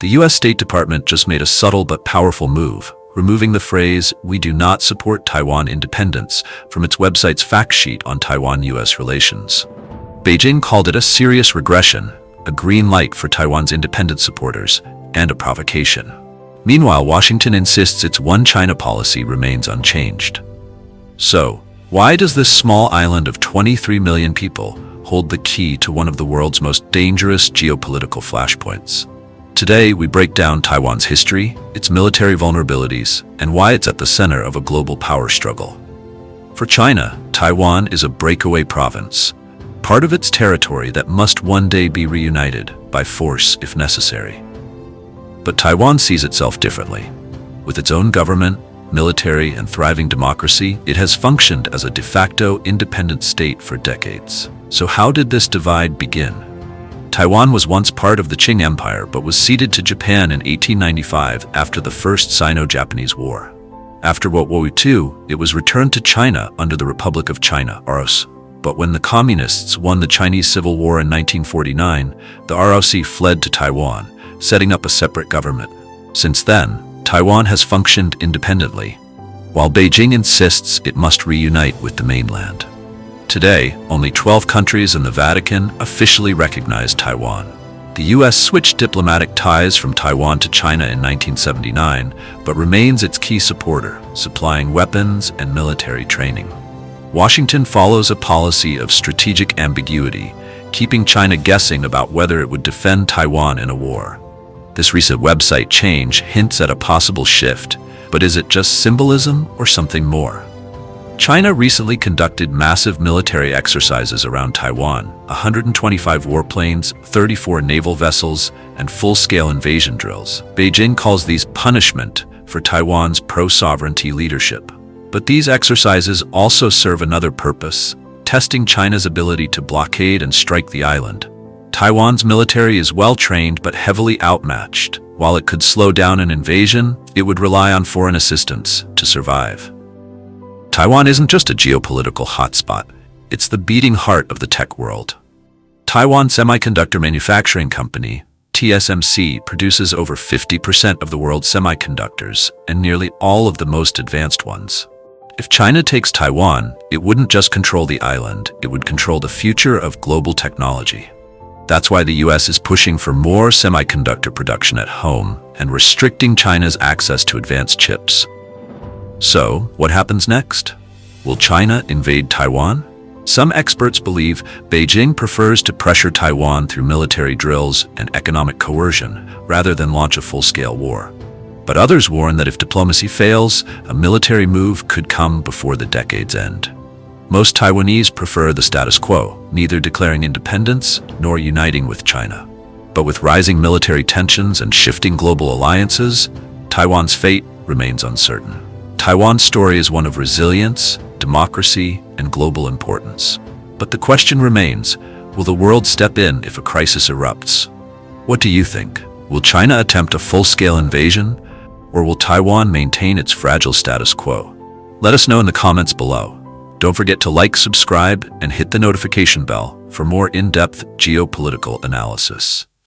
The US State Department just made a subtle but powerful move, removing the phrase, "We do not support Taiwan independence," from its website's fact sheet on Taiwan-US relations. Beijing called it a serious regression, a green light for Taiwan's independence supporters, and a provocation. Meanwhile, Washington insists its one China policy remains unchanged. So, why does this small island of 23 million people hold the key to one of the world's most dangerous geopolitical flashpoints? Today, we break down Taiwan's history, its military vulnerabilities, and why it's at the center of a global power struggle. For China, Taiwan is a breakaway province, part of its territory that must one day be reunited, by force if necessary. But Taiwan sees itself differently. With its own government, military, and thriving democracy, it has functioned as a de facto independent state for decades. So how did this divide begin? Taiwan was once part of the Qing Empire but was ceded to Japan in 1895 after the First Sino-Japanese War. After World War II, it was returned to China under the Republic of China, ROC. But when the Communists won the Chinese Civil War in 1949, the ROC fled to Taiwan, setting up a separate government. Since then, Taiwan has functioned independently, while Beijing insists it must reunite with the mainland. Today, only 12 countries and the Vatican officially recognize Taiwan. The US switched diplomatic ties from Taiwan to China in 1979, but remains its key supporter, supplying weapons and military training. Washington follows a policy of strategic ambiguity, keeping China guessing about whether it would defend Taiwan in a war. This recent website change hints at a possible shift, but is it just symbolism or something more? China recently conducted massive military exercises around Taiwan, 125 warplanes, 34 naval vessels, and full-scale invasion drills. Beijing calls these punishment for Taiwan's pro-sovereignty leadership. But these exercises also serve another purpose, testing China's ability to blockade and strike the island. Taiwan's military is well-trained but heavily outmatched. While it could slow down an invasion, it would rely on foreign assistance to survive. Taiwan isn't just a geopolitical hotspot, it's the beating heart of the tech world. Taiwan Semiconductor Manufacturing Company, TSMC, produces over 50% of the world's semiconductors and nearly all of the most advanced ones. If China takes Taiwan, it wouldn't just control the island, it would control the future of global technology. That's why the US is pushing for more semiconductor production at home and restricting China's access to advanced chips. So, what happens next? Will China invade Taiwan? Some experts believe Beijing prefers to pressure Taiwan through military drills and economic coercion rather than launch a full-scale war. But others warn that if diplomacy fails, a military move could come before the decade's end. Most Taiwanese prefer the status quo, neither declaring independence nor uniting with China. But with rising military tensions and shifting global alliances, Taiwan's fate remains uncertain. Taiwan's story is one of resilience, democracy, and global importance. But the question remains, will the world step in if a crisis erupts? What do you think? Will China attempt a full-scale invasion, or will Taiwan maintain its fragile status quo? Let us know in the comments below. Don't forget to like, subscribe, and hit the notification bell for more in-depth geopolitical analysis.